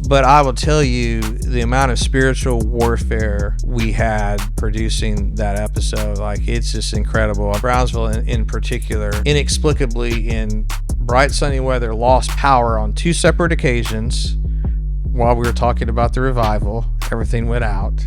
But I will tell you, the amount of spiritual warfare we had producing that episode, like, it's just incredible. Brownsville in particular, inexplicably in bright sunny weather, lost power on 2 separate occasions while we were talking about the revival. Everything went out.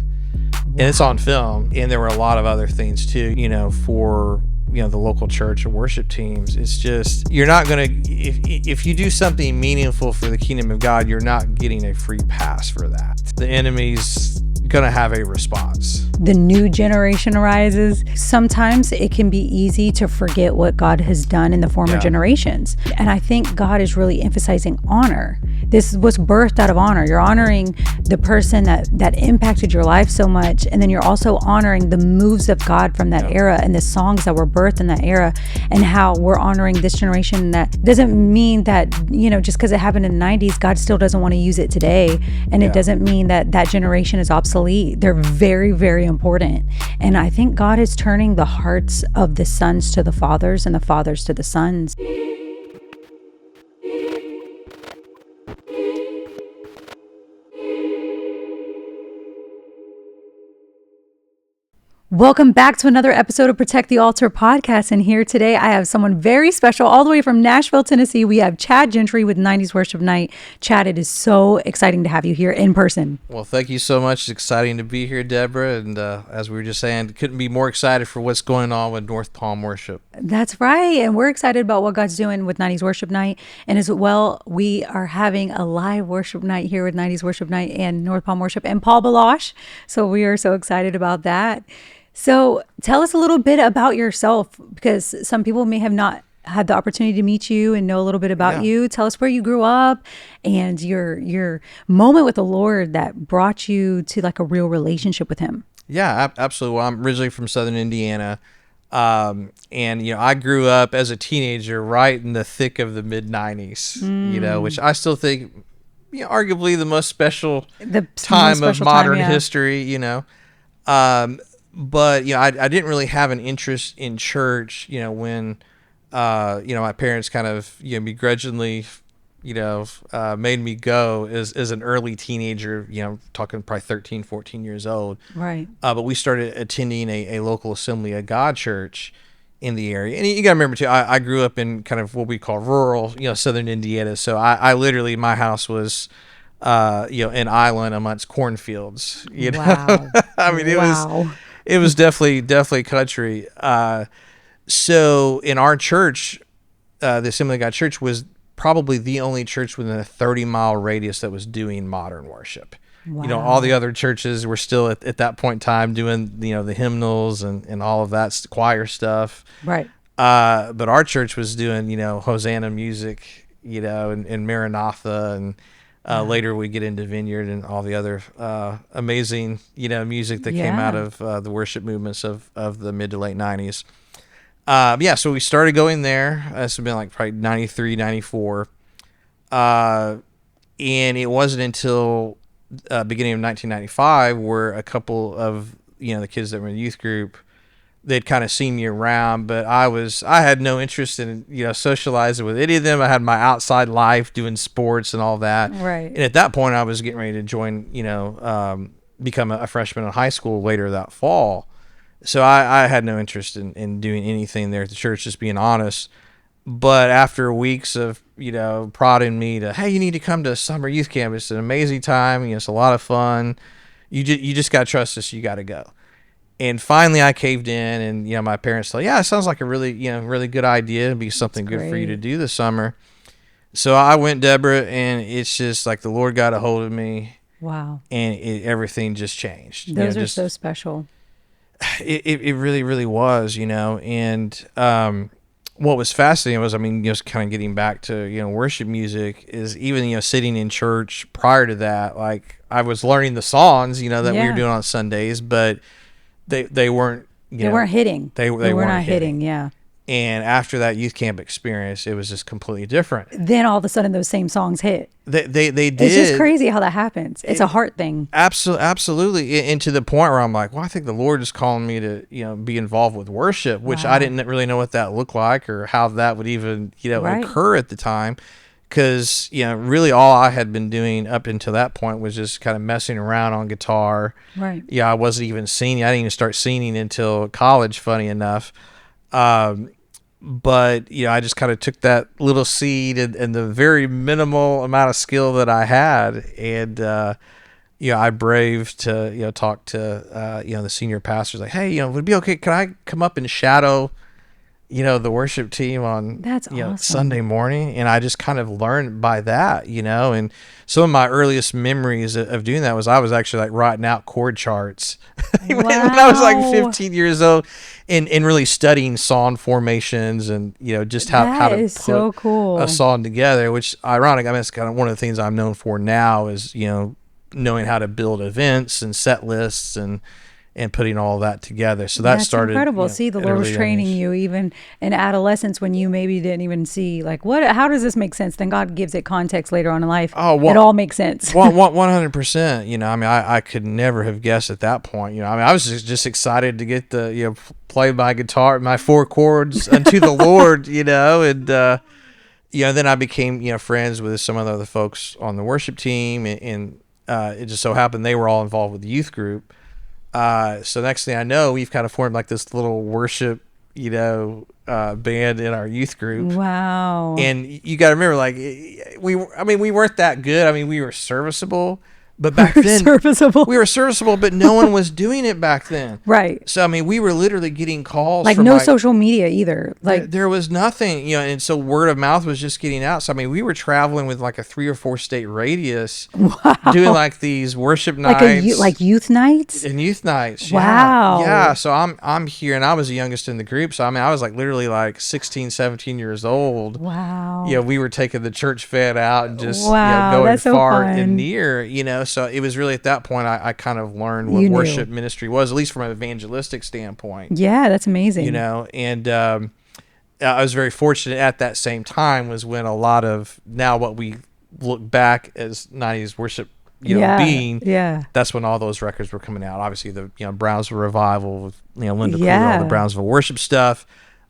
And it's on film. And there were a lot of other things too, for the local church and worship teams. It's just, you're not going to, if you do something meaningful for the kingdom of God, you're not getting a free pass for that. The enemy's going to have a response. The new generation arises. Sometimes it can be easy to forget what God has done in the former generations. And I think God is really emphasizing honor. This was birthed out of honor. You're honoring the person that impacted your life so much. And then you're also honoring the moves of God from that era and the songs that were birthed in that era, and how we're honoring this generation. That doesn't mean that, just because it happened in the 90s, God still doesn't want to use it today. And it doesn't mean that generation is obsolete. They're very, very important. And I think God is turning the hearts of the sons to the fathers and the fathers to the sons. Welcome back to another episode of Protect the Altar podcast. And here today, I have someone very special all the way from Nashville, Tennessee. We have Chad Gentry with 90s Worship Night. Chad, it is so exciting to have you here in person. Well, thank you so much. It's exciting to be here, Deborah. And as we were just saying, couldn't be more excited for what's going on with North Palm Worship. That's right. And we're excited about what God's doing with 90s Worship Night. And as well, we are having a live worship night here with 90s Worship Night and North Palm Worship and Paul Baloche. So we are so excited about that. So tell us a little bit about yourself, because some people may have not had the opportunity to meet you and know a little bit about you. Tell us where you grew up and your moment with the Lord that brought you to like a real relationship with him. Yeah, absolutely. Well, I'm originally from Southern Indiana. And, I grew up as a teenager right in the thick of the mid-90s, which I still think, arguably the most special time of modern history, But, I didn't really have an interest in church, when, my parents kind of, begrudgingly, made me go as an early teenager, talking probably 13, 14 years old. Right. But we started attending a local Assembly of God church in the area. And you got to remember, too, I grew up in kind of what we call rural, Southern Indiana. So I literally, my house was, an island amongst cornfields, Wow. I mean, it was definitely country. So in our church, the Assembly of God Church was probably the only church within a 30-mile radius that was doing modern worship. Wow. All the other churches were still at that point in time doing, the hymnals and all of that choir stuff. Right. But our church was doing, Hosanna music, and Maranatha, and later we get into Vineyard and all the other amazing, music that came out of the worship movements of the mid to late 90s. So we started going there. This has been like probably 93, 94. And it wasn't until beginning of 1995 where a couple of, the kids that were in the youth group, they'd kind of seen me around, but I had no interest in, socializing with any of them. I had my outside life doing sports and all that. Right. And at that point I was getting ready to join, become a freshman in high school later that fall. So I had no interest in doing anything there at the church, just being honest. But after weeks of, prodding me to, hey, you need to come to summer youth camp. It's an amazing time. It's a lot of fun. You just got to trust us. You got to go. And finally I caved in, and, my parents thought, it sounds like a really, really good idea. It'd be something good for you to do this summer. So I went, Deborah, and it's just like the Lord got a hold of me. Wow. And everything just changed. Those are so special. It really, really was, and what was fascinating was, just kind of getting back to, worship music is even, sitting in church prior to that, like I was learning the songs, that we were doing on Sundays, but they weren't, they weren't hitting. They were not hitting. Yeah. And after that youth camp experience, it was just completely different. Then all of a sudden those same songs hit. They did. It's just crazy how that happens. It's a heart thing. Absolutely. And to the point where I'm like, well, I think the Lord is calling me to, be involved with worship, which I didn't really know what that looked like or how that would even, occur at the time. because really all I had been doing up until that point was just kind of messing around on guitar. Right. I wasn't even singing. I didn't even start singing until college, funny enough. But I just kind of took that little seed and the very minimal amount of skill that I had, and I braved to talk to the senior pastors, like, hey, would it be okay? Can I come up and shadow the worship team on That's awesome. Sunday morning? And I just kind of learned by that, and some of my earliest memories of doing that was I was actually like writing out chord charts when I was like 15 years old, and really studying song formations and just how to put so cool. a song together, which ironic. I mean, it's kind of one of the things I'm known for now is knowing how to build events and set lists and putting all that together. So that started incredible. See, the Lord was training you even in adolescence when you maybe didn't even see like how does this make sense? Then God gives it context later on in life. It all makes sense. 100%. I mean, I could never have guessed at that point. I mean, I was just excited to get the play my guitar, my 4 chords unto the Lord. And then I became friends with some of the other folks on the worship team, and it just so happened they were all involved with the youth group. So next thing I know, we've kind of formed like this little worship, band in our youth group. Wow. And you got to remember, like, we weren't that good. I mean, we were serviceable, but back then we were serviceable, but no one was doing it back then. Right. So, I mean, we were literally getting calls. Like no social media either. Like there was nothing, and so word of mouth was just getting out. So, I mean, we were traveling with like a 3 or 4 state radius, doing like these worship nights, like youth nights and youth nights. Wow. Yeah. So I'm here, and I was the youngest in the group. So, I mean, I was like literally like 16, 17 years old. Wow. We were taking the church van out and just wow, going so far fun. and near, So it was really at that point I kind of learned what worship ministry was, at least from an evangelistic standpoint. Yeah, that's amazing. And I was very fortunate at that same time was when a lot of now what we look back as 90s worship, being, that's when all those records were coming out. Obviously the Brownsville Revival with Linda Cool, all the Brownsville worship stuff.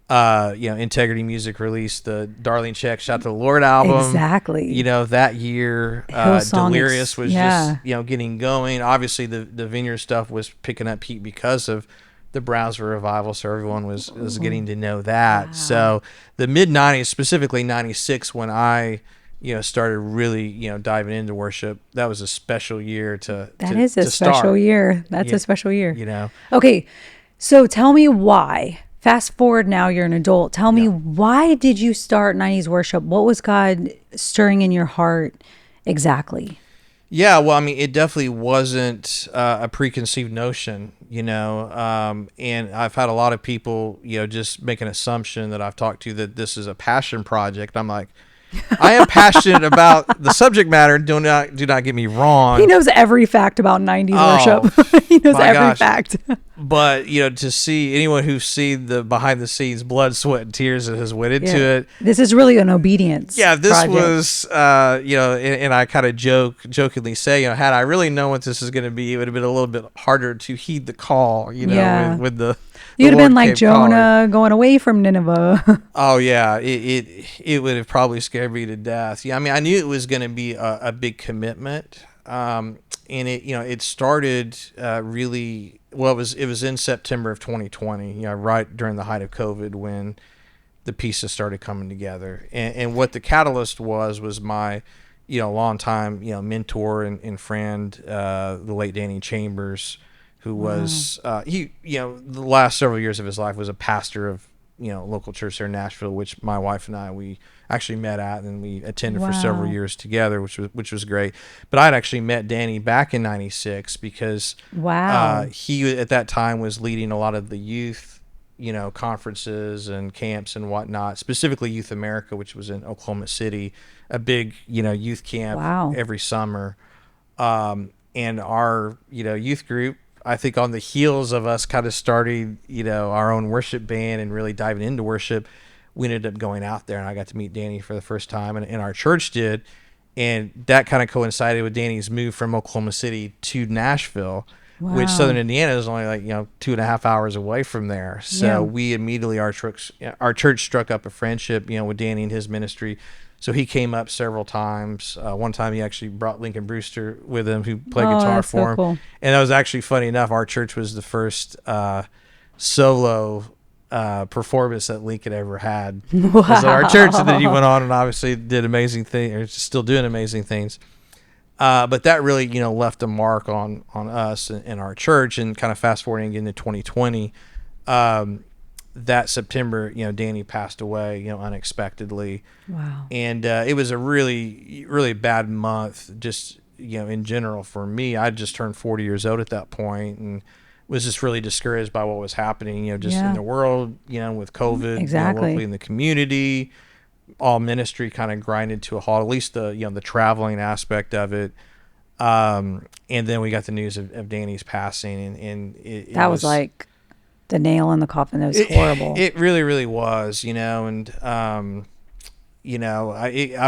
Integrity Music released the Darlene Check Shout to the Lord album. Exactly. That year, Delirious was just, getting going. Obviously, the Vineyard stuff was picking up heat because of the Brownsville Revival, so everyone was getting to know that. Wow. So the mid-'90s, specifically 96, when I started really diving into worship, that was a special year to special year. That's a special year. Okay, so tell me why. Fast forward now, you're an adult. Tell me, why did you start 90s worship? What was God stirring in your heart exactly? Yeah, well, I mean, it definitely wasn't a preconceived notion, and I've had a lot of people, just make an assumption that I've talked to that this is a passion project. I'm like, I am passionate about the subject matter. Do not get me wrong. He knows every fact about 90s worship. He knows every fact. But, to see anyone who's seen the behind the scenes blood, sweat, and tears that has went into it. This is really an obedience. Yeah, this project. Was, and I kind of jokingly say, had I really known what this is going to be, it would have been a little bit harder to heed the call, with the You'd have been like Jonah going away from Nineveh. Oh yeah, it would have probably scared me to death. Yeah, I mean, I knew it was going to be a big commitment, and it started really well. It was in September of 2020, right during the height of COVID when the pieces started coming together, and what the catalyst was my longtime mentor and friend, the late Danny Chambers, who was the last several years of his life was a pastor of local church there in Nashville, which my wife and I we actually met at, and we attended for several years together, which was great. But I had actually met Danny back in '96 because he at that time was leading a lot of the youth conferences and camps and whatnot, specifically Youth America, which was in Oklahoma City, a big youth camp every summer, and our youth group, I think on the heels of us kind of starting, our own worship band and really diving into worship, we ended up going out there, and I got to meet Danny for the first time, and our church did, and that kind of coincided with Danny's move from Oklahoma City to Nashville, which Southern Indiana is only like 2.5 hours away from there. So we immediately our church struck up a friendship, with Danny and his ministry. So he came up several times. One time he actually brought Lincoln Brewster with him, who played guitar that's for so him. cool. And that was actually funny enough. Our church was the first solo performance that Lincoln ever had. Wow. So our church, and then he went on and obviously did amazing things, or still doing amazing things. But that really, left a mark on us and our church. And kind of fast forwarding into 2020, that September, Danny passed away, unexpectedly. Wow. And it was a really, really bad month, just, in general for me. I just turned 40 years old at that point and was just really discouraged by what was happening, just in the world, with COVID, Exactly. locally in the community. All ministry kind of grinded to a halt, at least the traveling aspect of it. And then we got the news of Danny's passing, and it was like the nail in the coffin. It was horrible. It really, really was, and I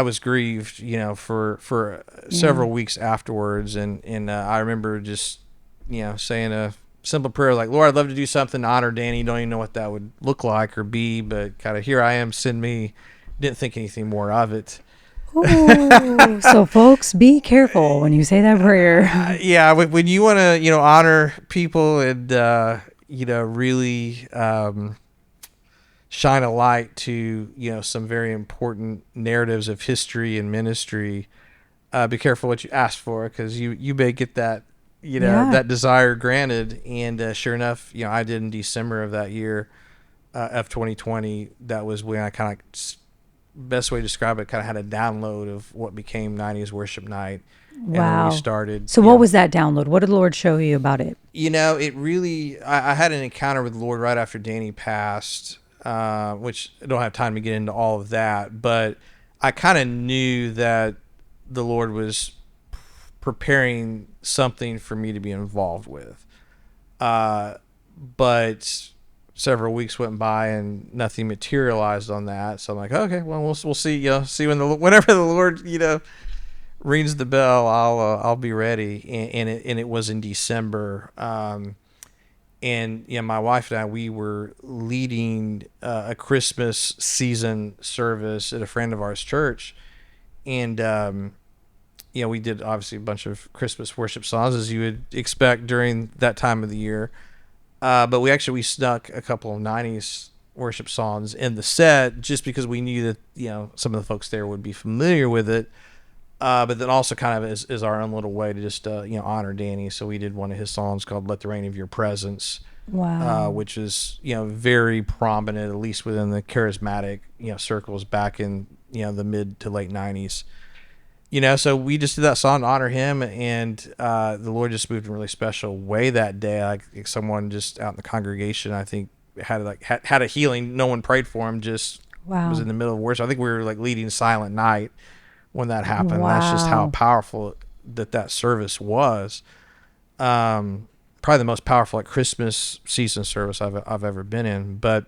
was grieved, for several weeks afterwards, and I remember just saying a simple prayer like, Lord, I'd love to do something to honor Danny. Don't even know what that would look like or be, but kind of here I am, send me. Didn't think anything more of it. Ooh, so folks, be careful when you say that prayer. When you want to honor people and really shine a light to some very important narratives of history and ministry, be careful what you ask for, because you may get that that desire granted. And sure enough, I did in December of that year, of 2020. That was when I kind of, best way to describe it, kind of had a download of what became 90s Worship Night. Wow. And when we started. So what was that download? What did the Lord show you about it? It really, I had an encounter with the Lord right after Danny passed, which I don't have time to get into all of that, but I kind of knew that the Lord was preparing something for me to be involved with. But several weeks went by and nothing materialized on that. So I'm like, okay, well, we'll see. See whenever the Lord, rings the bell, I'll be ready. And it was in December. And my wife and I, we were leading a Christmas season service at a friend of ours' church, and we did obviously a bunch of Christmas worship songs as you would expect during that time of the year. But we snuck a couple of 90s worship songs in the set just because we knew that, some of the folks there would be familiar with it. But then also kind of as our own little way to just, honor Danny. So we did one of his songs called Let the Reign of Your Presence. Wow. Which is, very prominent, at least within the charismatic, circles back in, the mid to late 90s. So we just did that song to honor him, and the Lord just moved in a really special way that day. Like someone just out in the congregation, I think, had a healing. No one prayed for him, just was in the middle of worship. I think we were like leading Silent Night when that happened. Wow. That's just how powerful that service was. Probably the most powerful Christmas season service I've ever been in. But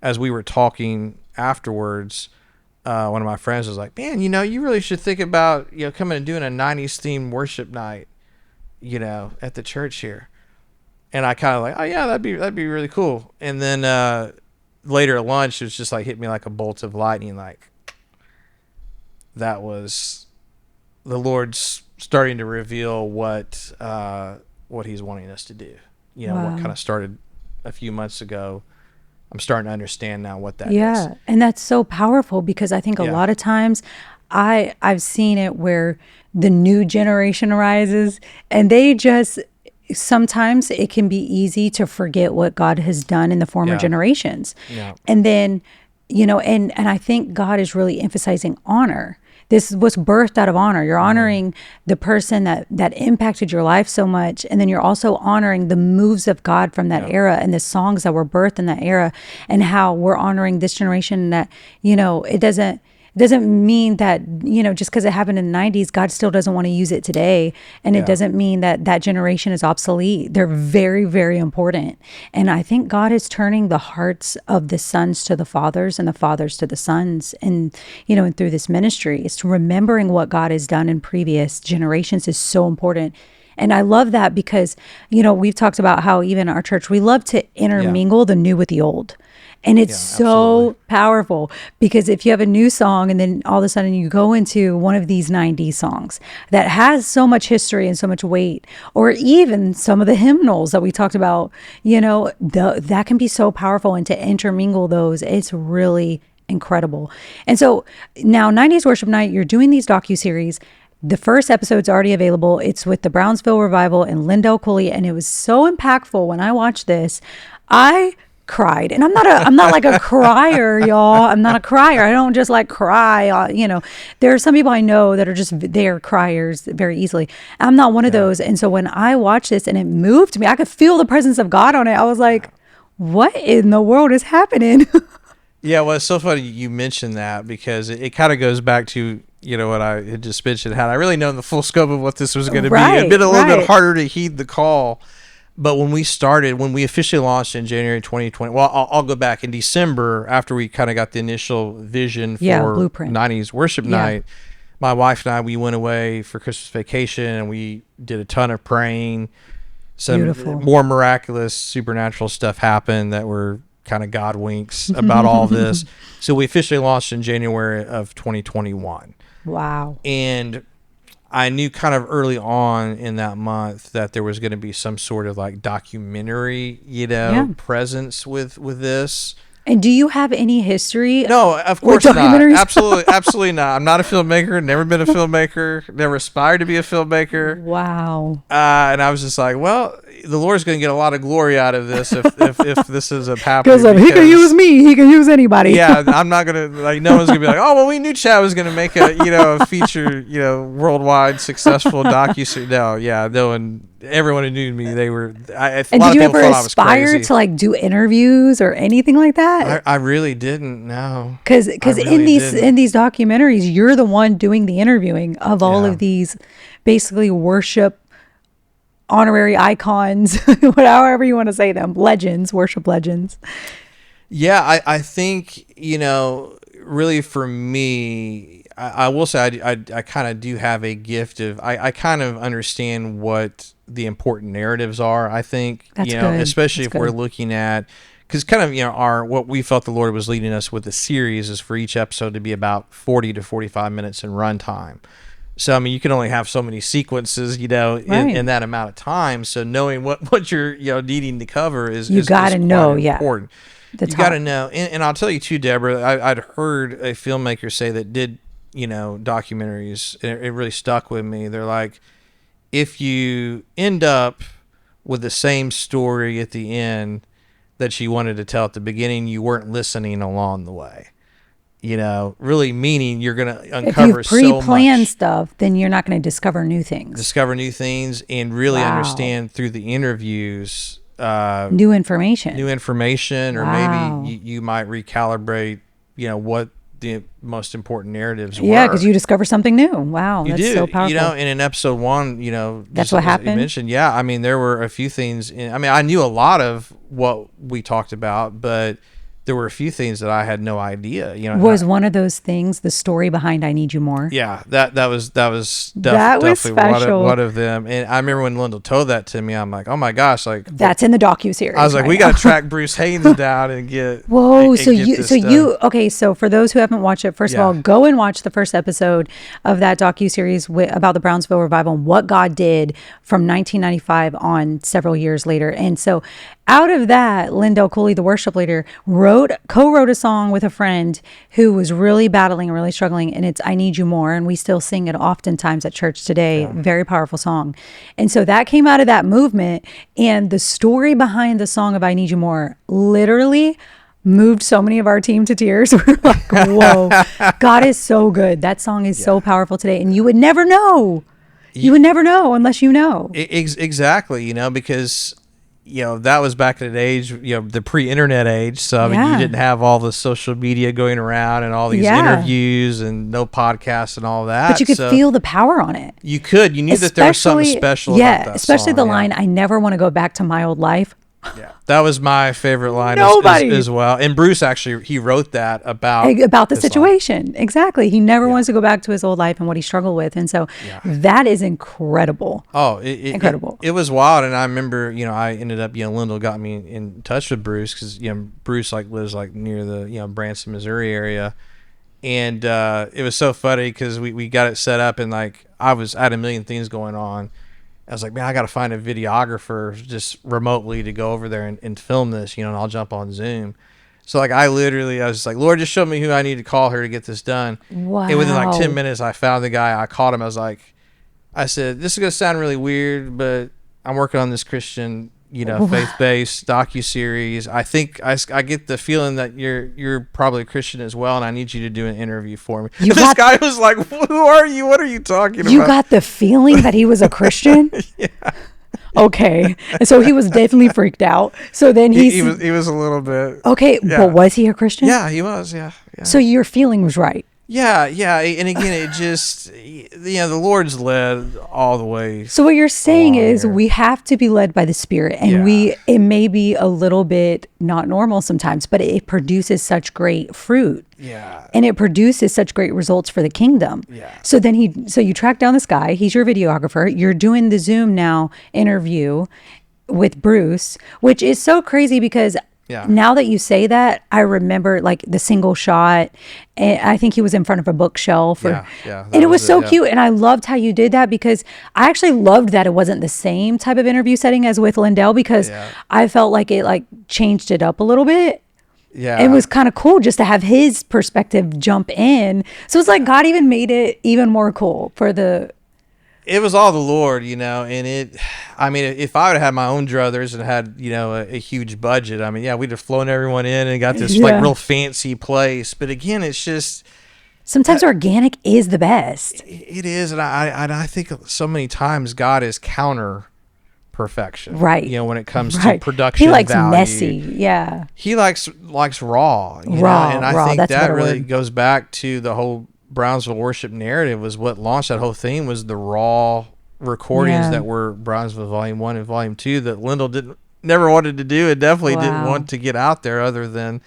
as we were talking afterwards, one of my friends was like, man, you really should think about, coming and doing a 90s themed worship night, at the church here. And I kind of like, oh yeah, that'd be really cool. And then, later at lunch, it was just like, hit me like a bolt of lightning. Like that was the Lord's starting to reveal what he's wanting us to do. What kind of started a few months ago. I'm starting to understand now what that is. Yeah. And that's so powerful, because I think a lot of times I've seen it where the new generation arises and they just, sometimes it can be easy to forget what God has done in the former generations. Yeah. And then, and I think God is really emphasizing honor. This was birthed out of honor. You're honoring the person that impacted your life so much. And then you're also honoring the moves of God from that era and the songs that were birthed in that era, and how we're honoring this generation that, it doesn't mean that, just because it happened in the 90s, God still doesn't want to use it today. And it doesn't mean that that generation is obsolete. They're very, very important. And I think God is turning the hearts of the sons to the fathers and the fathers to the sons. And, and through this ministry, it's remembering what God has done in previous generations is so important. And I love that because, you know, we've talked about how even our church, we love to intermingle the new with the old. And it's so powerful because if you have a new song and then all of a sudden you go into one of these 90s songs that has so much history and so much weight, or even some of the hymnals that we talked about, you know, that can be so powerful. And to intermingle those, it's really incredible. And so now 90s Worship Night, you're doing these docuseries. The first episode's already available. It's with the Brownsville Revival and Lindell Cooley. And it was so impactful when I watched this. I cried, and I'm not like a crier, y'all. I'm not a crier. I don't just like cry. You know, there are some people I know that are just, they're criers very easily. I'm not one of those. And so when I watched this and it moved me, I could feel the presence of God on it. I was like, what in the world is happening? Yeah, well, it's so funny you mentioned that because it kind of goes back to, you know, what I had just mentioned. Had I really known the full scope of what this was going to be, it'd been a little bit harder to heed the call. But when we officially launched in January 2020, well, I'll go back in December after we kind of got the initial vision for blueprint. 90s Worship Night. My wife and I, we went away for Christmas vacation and we did a ton of praying. Some more miraculous, supernatural stuff happened that were kind of God winks about all this. So we officially launched in January of 2021. Wow. And I knew kind of early on in that month that there was going to be some sort of like documentary, you know, presence with this. And do you have any history? No, of course not. Absolutely not. I'm not a filmmaker. Never been a filmmaker. Never aspired to be a filmmaker. Wow. And I was just like, well, the Lord's going to get a lot of glory out of this if this is happening. Because he can use me. He can use anybody. Yeah, I'm not going to, like, no one's going to be like, oh, well, we knew Chad was going to make a feature, worldwide successful docuseries. No one, everyone who knew me, they were, and did you ever aspire to like do interviews or anything like that? I really didn't, no. Because in these documentaries, you're the one doing the interviewing of all of these basically worship honorary icons, however you want to say them, legends, worship legends. Yeah, I think, really for me, I will say I kind of do have a gift of, I kind of understand what the important narratives are, I think. That's good. Especially if we're looking at, because kind of, what we felt the Lord was leading us with the series is for each episode to be about 40 to 45 minutes in runtime. So, I mean, you can only have so many sequences, in that amount of time. So knowing what you're, needing to cover is got to know, important. You got to know. And I'll tell you too, Deborah, I'd heard a filmmaker say that did, documentaries, and it really stuck with me. They're like, if you end up with the same story at the end that you wanted to tell at the beginning, you weren't listening along the way. Really meaning you're going to uncover so much. If you pre-plan stuff, then you're not going to discover new things. And really understand through the interviews new information, or maybe you might recalibrate, what the most important narratives were. Yeah, because you discover something new. Wow, that's so powerful. And in episode 1, that's what happened. You mentioned, I mean, there were a few things. I knew a lot of what we talked about, but there were a few things that I had no idea. Was one of those things the story behind "I Need You More"? Yeah, that was definitely special. One of them. And I remember when Lyndall told that to me, I'm like, oh my gosh, like that's in the docuseries. I was like, we got to track Bruce Haynes down and get. Whoa! So for those who haven't watched it, first of all, go and watch the first episode of that docuseries about the Brownsville Revival and what God did from 1995 on several years later. And so, out of that, Lindell Cooley, the worship leader, co-wrote a song with a friend who was really battling and really struggling, and it's "I Need You More," and we still sing it oftentimes at church today. Very powerful song. And so that came out of that movement, and the story behind the song of "I Need You More" literally moved so many of our team to tears. We're like, whoa, God is so good. That song is so powerful today, and you would never know. You would never know unless you know. Exactly, because that was back in an age, the pre-internet age. So I mean, you didn't have all the social media going around and all these interviews and no podcasts and all that. But you could feel the power on it. You could. You knew that there was something special about that especially song, the line, "I never want to go back to my old life." Yeah, that was my favorite line Nobody. as well. And Bruce actually, he wrote that about the situation. Life. Exactly. He never wants to go back to his old life and what he struggled with. And so that is incredible. Oh, incredible. It was wild. And I remember, I ended up, Lyndall got me in touch with Bruce because, Bruce lives near the, Branson, Missouri area. And it was so funny because we got it set up and I had a million things going on. I was like, man, I got to find a videographer just remotely to go over there and film this, and I'll jump on Zoom. So I was just like, Lord, just show me who I need to call her to get this done. Wow. And within 10 minutes, I found the guy. I called him. I said, this is going to sound really weird, but I'm working on this Christian, faith-based docuseries. I think I get the feeling that you're probably a Christian as well, and I need you to do an interview for me. This guy was like, who are you? What are you talking about? You got the feeling that he was a Christian? Yeah. Okay. And so he was definitely freaked out. So then he was a little bit. Okay, but was he a Christian? Yeah, he was, yeah. So your feeling was right. Yeah. And again, it just, the Lord's led all the way. So what you're saying is we have to be led by the Spirit, and it may be a little bit not normal sometimes, but it produces such great fruit. Yeah. And it produces such great results for the kingdom. Yeah. So then you track down this guy, he's your videographer, you're doing the Zoom now interview with Bruce, which is so crazy because now that you say that, I remember the single shot, and I think he was in front of a bookshelf. And it was so cute, and I loved how you did that because I actually loved that it wasn't the same type of interview setting as with Lindell because I felt like it changed it up a little bit. Yeah. It was kind of cool just to have his perspective jump in. So it's like God even made it even more cool for the... It was all the Lord, and if I would have had my own druthers and had, a huge budget, we'd have flown everyone in and got this real fancy place. But again, it's just... Sometimes organic is the best. It is. And I think so many times God is counter perfection. Right. When it comes to production He likes value. messy. Yeah. He likes raw. Raw. And I think that really goes back to the whole Brownsville worship narrative was what launched that whole theme was the raw recordings that were Brownsville Volume 1 and Volume 2 that Lindell never wanted to do and definitely didn't want to get out there other than,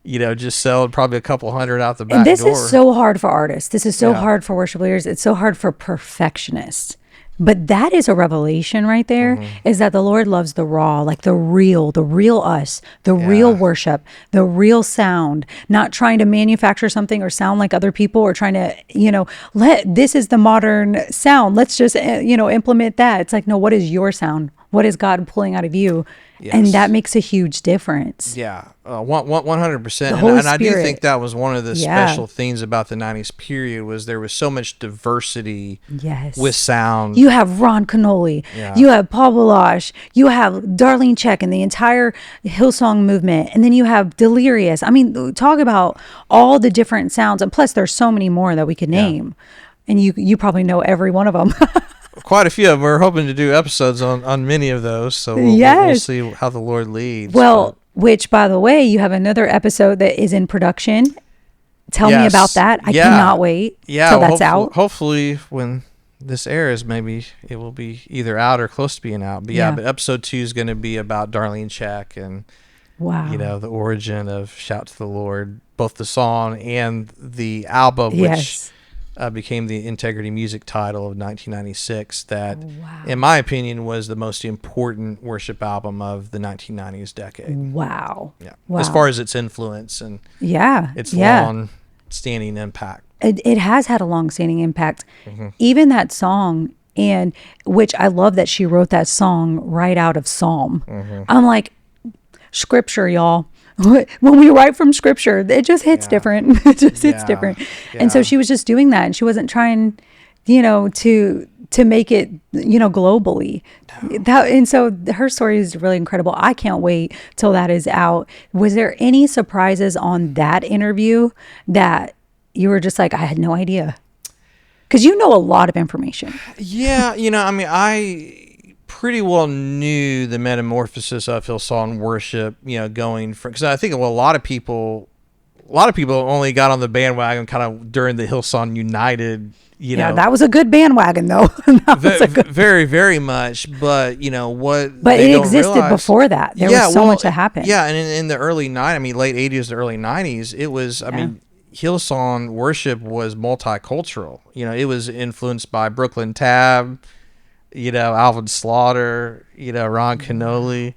just sell probably a couple hundred out the back door. And this is so hard for artists. This is so hard for worship leaders. It's so hard for perfectionists. But that is a revelation right there, is that the Lord loves the raw, the real us, the real worship, the real sound, not trying to manufacture something or sound like other people or trying to, this is the modern sound. Let's just, implement that. It's like, no, what is your sound? What is God pulling out of you? Yes. And that makes a huge difference. Yeah, 100%. And I do think that was one of the special things about the 90s period was there was so much diversity with sound. You have Ron Canoli, you have Paul Baloche, you have Darlene Check and the entire Hillsong movement, and then you have Delirious. Talk about all the different sounds. And plus, there's so many more that we could name. And you probably know every one of them. Quite a few of them. We're hoping to do episodes on many of those, so we'll see how the Lord leads. Well, which, by the way, you have another episode that is in production. Tell me about that. I cannot wait till that's out. Hopefully, when this airs, maybe it will be either out or close to being out. But but episode 2 is going to be about Darlene Check and the origin of "Shout to the Lord," both the song and the album, which became the Integrity Music title of 1996 that, in my opinion, was the most important worship album of the 1990s decade. Wow. Yeah. As far as its influence and its long-standing impact. It has had a long-standing impact. Even that song, and which I love that she wrote that song right out of Psalm. I'm like, scripture, y'all. When we write from scripture, it just hits different. It just hits different. And so she was just doing that, and she wasn't trying, to make it, globally. And so her story is really incredible. I can't wait till that is out. Was there any surprises on that interview that you were just like, I had no idea? Because you know a lot of information. Yeah, I pretty well knew the metamorphosis of Hillsong worship, going from, because I think a lot of people a lot of people only got on the bandwagon kind of during the Hillsong United, you know. That was a good bandwagon, though. Very, very much. But, you know, what But they it don't existed realize, before that. There was so much that happened. Yeah, and in the early late 80s to early 90s, it was, I mean, Hillsong worship was multicultural. You know, it was influenced by Brooklyn Tab, you know, Alvin Slaughter, you know, Ron Canoli,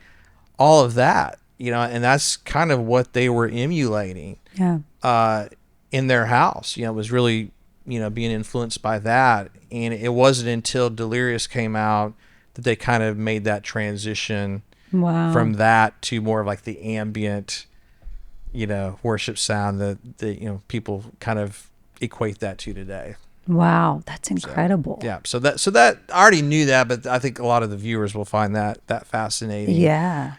all of that, you know, and that's kind of what they were emulating in their house. You know, it was really, you know, being influenced by that. And it wasn't until Delirious came out that they kind of made that transition from that to more of like the ambient, you know, worship sound that you know, people kind of equate that to today. Wow, that's incredible. So that I already knew that, but I think a lot of the viewers will find that fascinating. Yeah.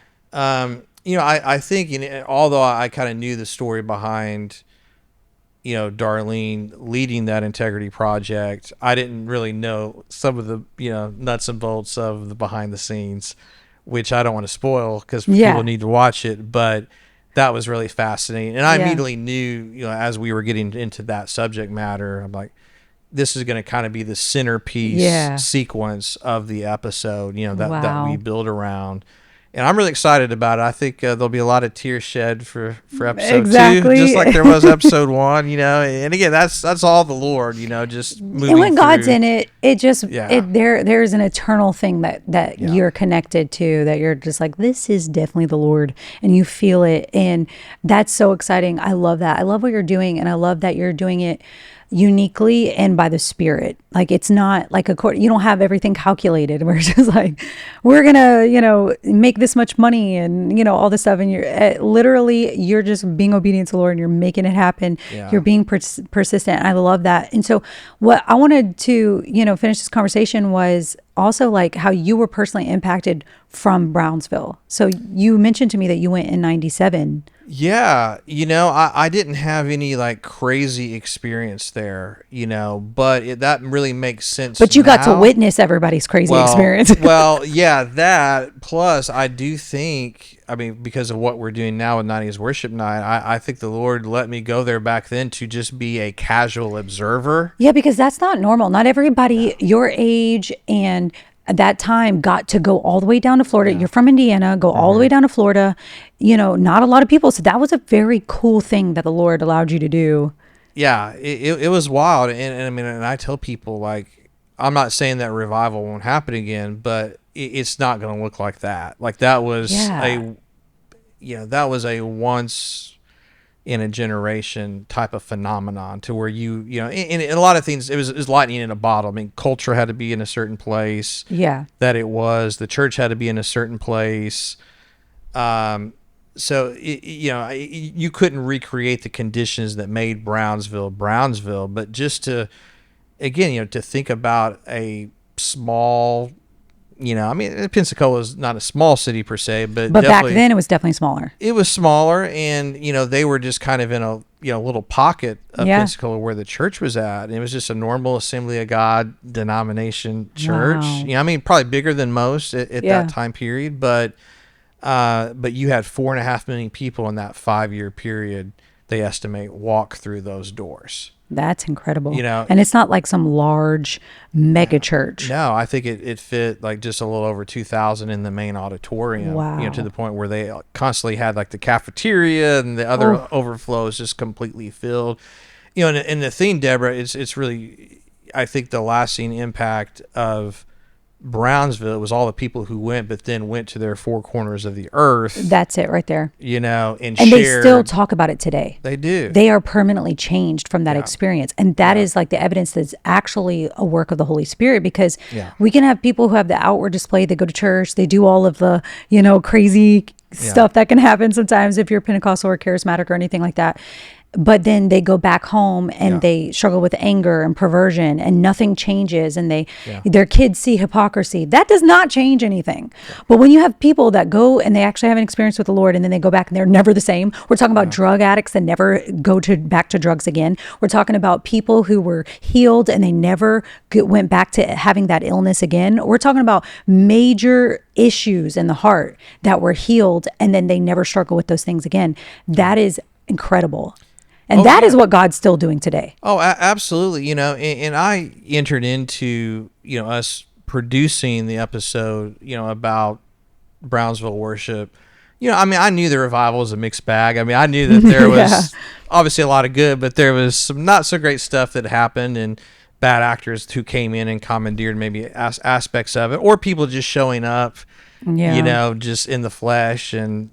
You know, I think, you know, although I kind of knew the story behind, you know, Darlene leading that integrity project, I didn't really know some of the, you know, nuts and bolts of the behind the scenes, which I don't want to spoil because people need to watch it, but that was really fascinating. And I immediately knew, you know, as we were getting into that subject matter, I'm like, this is going to kind of be the centerpiece sequence of the episode, you know, that we build around. And I'm really excited about it. I think there'll be a lot of tears shed for episode 2, just like there was episode 1, you know. And again, that's all the Lord, you know, just moving. And when God's through. in it, it just there's an eternal thing that you're connected to, that you're just like, this is definitely the Lord, and you feel it, and that's so exciting. I love that. I love what you're doing, and I love that you're doing it uniquely and by the Spirit. Like, it's not like you don't have everything calculated. We're just like, we're gonna, you know, make this much money and, you know, all this stuff, and you're literally, you're just being obedient to the Lord, and you're making it happen. You're being persistent. I love that. And so what I wanted to, you know, finish this conversation was also like how you were personally impacted from Brownsville. So you mentioned to me that you went in 97. Yeah, you know, I didn't have any like crazy experience there, you know, but that really makes sense. But you got to witness everybody's crazy experience. Well, yeah, that plus I do think, I mean, because of what we're doing now with 90s Worship Night, I think the Lord let me go there back then to just be a casual observer. Yeah, because that's not normal. Not everybody your age and at that time got to go all the way down to Florida. You're from Indiana, go all the way down to Florida. You know, not a lot of people. So that was a very cool thing that the Lord allowed you to do. Yeah, it was wild. And I mean, and I tell people, like, I'm not saying that revival won't happen again, but it's not going to look like that. Like, that was that was a once in a generation type of phenomenon, to where you know, in a lot of things, it was lightning in a bottle. I mean, culture had to be in a certain place. Yeah. That it was. The church had to be in a certain place. So, you know, you couldn't recreate the conditions that made Brownsville, but just to, again, you know, to think about a small, you know, I mean, Pensacola is not a small city per se, but back then it was definitely smaller. It was smaller, and, you know, they were just kind of in a, you know, little pocket of Pensacola where the church was at. And it was just a normal Assembly of God denomination church. Wow. You know, I mean, probably bigger than most at that time period, but you had 4.5 million people in that 5-year period, they estimate, walk through those doors. That's incredible. You know, and it's not like some large mega church. No, I think it fit like just a little over 2,000 in the main auditorium. Wow. You know, to the point where they constantly had like the cafeteria and the other overflows just completely filled. You know, and the theme, Deborah, it's really, I think, the lasting impact of Brownsville was all the people who went, but then went to their 4 corners of the earth. That's it right there. You know, and shared. They still talk about it today. They do. They are permanently changed from that experience. And that is like the evidence that's actually a work of the Holy Spirit, because we can have people who have the outward display. They go to church. They do all of the, you know, crazy stuff that can happen sometimes if you're Pentecostal or charismatic or anything like that. But then they go back home and they struggle with anger and perversion, and nothing changes, and their kids see hypocrisy. That does not change anything. But when you have people that go and they actually have an experience with the Lord, and then they go back and they're never the same. We're talking about drug addicts that never go back to drugs again. We're talking about people who were healed and they never went back to having that illness again. We're talking about major issues in the heart that were healed, and then they never struggle with those things again. That is incredible. And that is what God's still doing today. Oh, absolutely. And I entered into, us producing the episode, about Brownsville worship. I knew the revival was a mixed bag. I knew that there was obviously a lot of good, but there was some not so great stuff that happened, and bad actors who came in and commandeered maybe aspects of it, or people just showing up, just in the flesh, and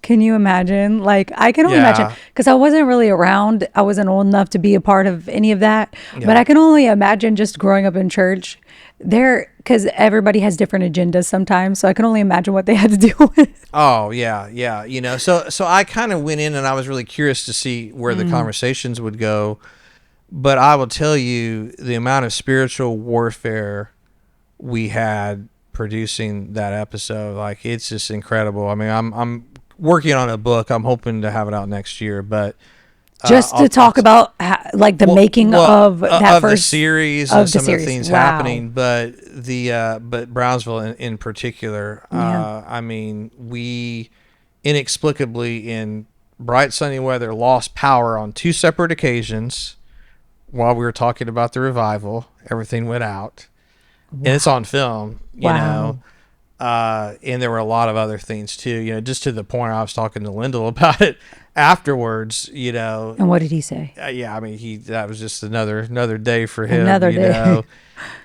Can you imagine? Like, I can only imagine, because I wasn't really around. I wasn't old enough to be a part of any of that, but I can only imagine just growing up in church there, because everybody has different agendas sometimes. So I can only imagine what they had to deal with. Oh yeah. So I kind of went in, and I was really curious to see where the conversations would go. But I will tell you, the amount of spiritual warfare we had producing that episode, like, it's just incredible. I'm working on a book. I'm hoping to have it out next year, but just to talk about the making of that first the series and some of the things happening, but Brownsville in particular. We inexplicably, in bright sunny weather, lost power on 2 separate occasions while we were talking about the revival. Everything went out, and it's on film. And there were a lot of other things too. Just to the point, I was talking to Lyndall about it afterwards, And what did he say? That was just another day for him. Another day.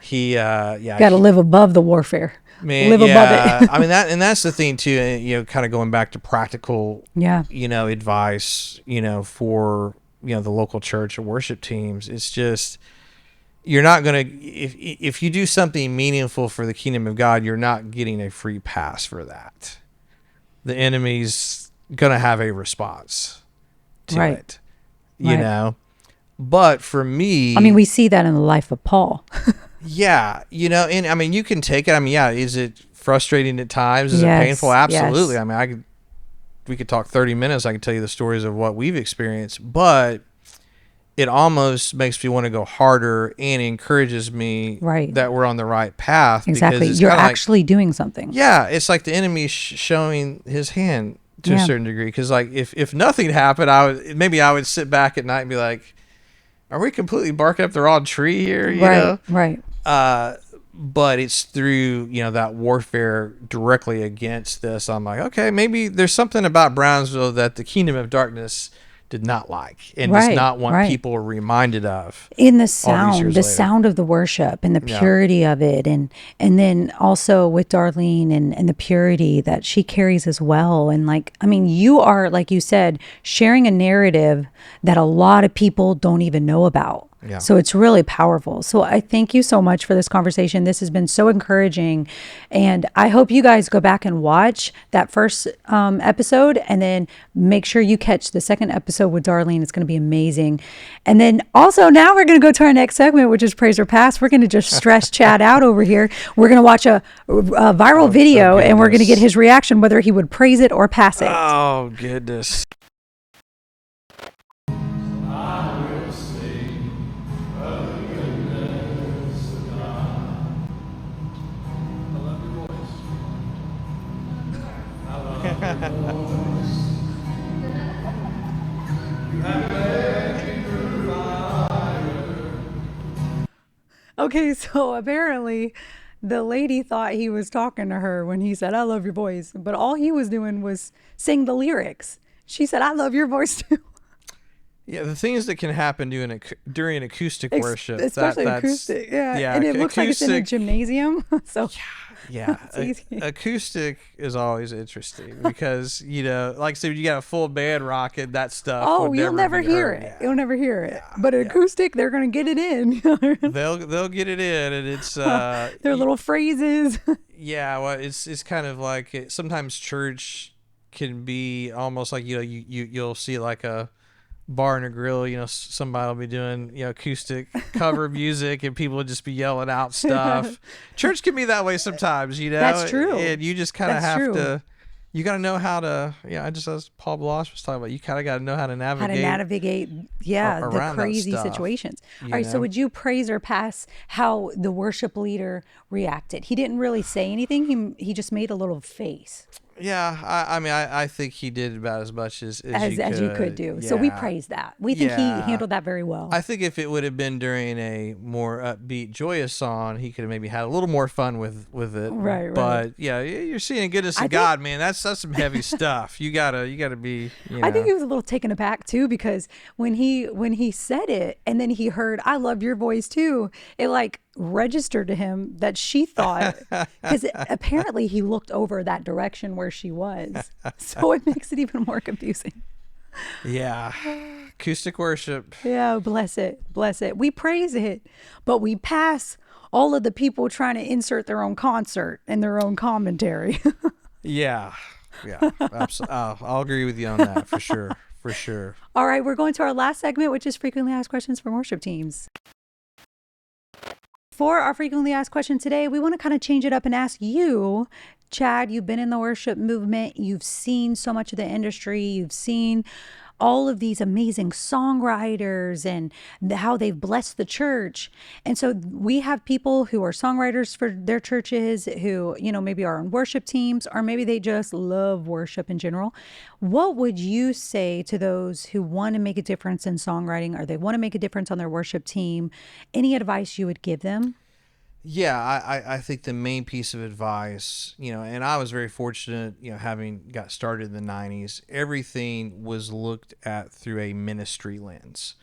He got to live above the warfare. Man, live above it. That's the thing too. Kind of going back to practical, advice, for the local church or worship teams. It's just, you're not gonna, if you do something meaningful for the kingdom of God, you're not getting a free pass for that. The enemy's gonna have a response to it, you know. But for me, we see that in the life of Paul. and you can take it. Is it frustrating at times? Is it painful? Absolutely. Yes. We could talk 30 minutes. I can tell you the stories of what we've experienced, but it almost makes me want to go harder and encourages me that we're on the right path. Exactly. Because you're actually doing something. Yeah. It's like the enemy showing his hand to a certain degree. Because if nothing happened, I would sit back at night and be like, are we completely barking up the wrong tree here? You know? Right. But it's through, that warfare directly against this. I'm like, okay, maybe there's something about Brownsville that the kingdom of darkness did not like and does not want people reminded of. In the sound of the worship and the purity of it. And then also with Darlene and the purity that she carries as well. And you are, like you said, sharing a narrative that a lot of people don't even know about. Yeah. So it's really powerful. So I thank you so much for this conversation. This has been so encouraging. And I hope you guys go back and watch that first episode, and then make sure you catch the second episode with Darlene. It's going to be amazing. And then also now we're going to go to our next segment, which is Praise or Pass. We're going to just stress Chad out over here. We're going to watch a viral video, and we're going to get his reaction, whether he would praise it or pass it. Oh, goodness. Okay, so apparently the lady thought he was talking to her when he said, I love your voice. But all he was doing was sing the lyrics. She said, I love your voice too. Yeah, the things that can happen during acoustic worship. Especially acoustic, yeah. And it looks like it's in a gymnasium. So yeah. Acoustic is always interesting because, like I said, you got a full band rocking, that stuff. Oh, you'll never hear it. You'll never hear it. But acoustic, they're going to get it in. They'll get it in, and it's their little phrases. Yeah, well, it's kind of like sometimes church can be almost like you'll see like a bar and a grill, somebody will be doing acoustic cover music and people will just be yelling out stuff. Church can be that way sometimes, That's true. And you just kind of have to, you got to know how to, just as Paul Baloche was talking about, you kind of got to know how to navigate the crazy situations. All right, so would you praise or pass how the worship leader reacted? He didn't really say anything. He just made a little face. Yeah, I mean, I think he did about as much as you could do. Yeah. So we praise that. We think he handled that very well. I think if it would have been during a more upbeat, joyous song, he could have maybe had a little more fun with it. Right. But yeah, you're seeing goodness of God, man. That's some heavy stuff. You gotta be. I think he was a little taken aback too, because when he said it and then he heard, "I love your voice too," it like registered to him that she thought, because apparently he looked over that direction where she was, so it makes it even more confusing. Yeah, acoustic worship. Yeah, bless it, we praise it, but we pass all of the people trying to insert their own concert and their own commentary. Yeah, absolutely. I'll agree with you on that for sure. All right, we're going to our last segment, which is frequently asked questions from worship teams. For our frequently asked question today, we want to kind of change it up and ask you, Chad, you've been in the worship movement. You've seen so much of the industry. You've seen all of these amazing songwriters and how they've blessed the church. And so we have people who are songwriters for their churches, who, maybe are on worship teams, or maybe they just love worship in general. What would you say to those who want to make a difference in songwriting, or they want to make a difference on their worship team? Any advice you would give them? Yeah, I think the main piece of advice, and I was very fortunate, having got started in the 90s, everything was looked at through a ministry lens.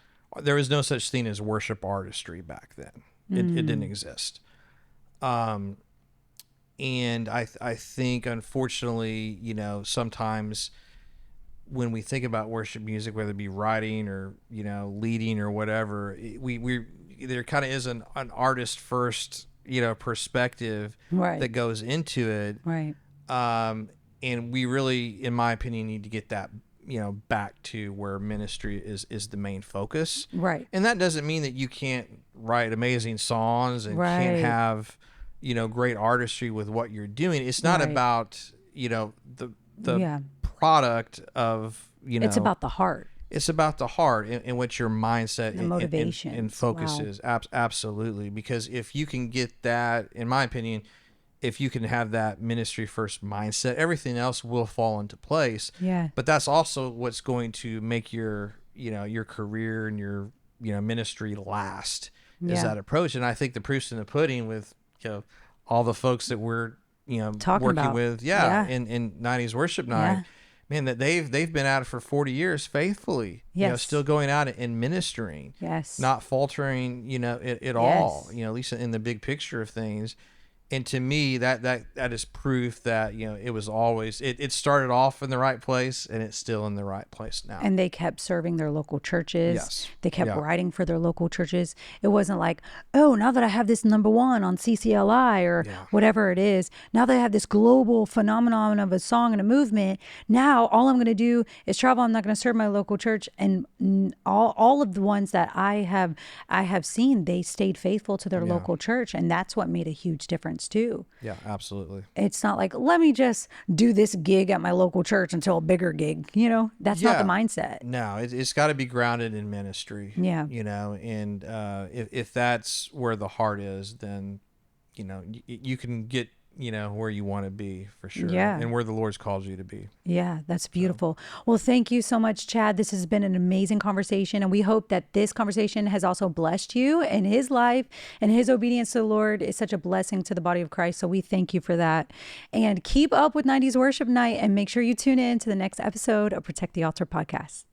There was no such thing as worship artistry back then. It didn't exist. And I think, unfortunately, sometimes when we think about worship music, whether it be writing or, leading or whatever, we there kind of is an artist first, perspective that goes into it. Right. And we really, in my opinion, need to get that, back to where ministry is the main focus. Right. And that doesn't mean that you can't write amazing songs and can't have, great artistry with what you're doing. It's not about, the product of, it's about the heart. It's about the heart and what your mindset and motivation and focus is. Absolutely. Because if you can get that, in my opinion, if you can have that ministry first mindset, everything else will fall into place. Yeah. But that's also what's going to make your career and your, ministry last, is that approach. And I think the proof's in the pudding with, all the folks that we're, working with. In 90s Worship Night. Yeah. Man, that they've been at it for 40 years faithfully. Yes. Still going out and ministering. Yes. Not faltering, at all. At least in the big picture of things. And to me, that is proof that, it was always, it started off in the right place, and it's still in the right place now. And they kept serving their local churches. Yes. They kept writing for their local churches. It wasn't like, oh, now that I have this #1 on CCLI or whatever it is, now that I have this global phenomenon of a song and a movement, now all I'm going to do is travel. I'm not going to serve my local church. And all of the ones that I have seen, they stayed faithful to their local church. And that's what made a huge difference too. Yeah, absolutely. It's not like, let me just do this gig at my local church until a bigger gig. That's not the mindset. No, it's got to be grounded in ministry. Yeah. And if that's where the heart is, then, you can get, where you want to be for sure. Yeah. And where the Lord's called you to be. Yeah, that's beautiful. Well, thank you so much, Chad. This has been an amazing conversation. And we hope that this conversation has also blessed you in his life, and his obedience to the Lord is such a blessing to the body of Christ. So we thank you for that. And keep up with 90s Worship Night, and make sure you tune in to the next episode of Protect the Altar podcast.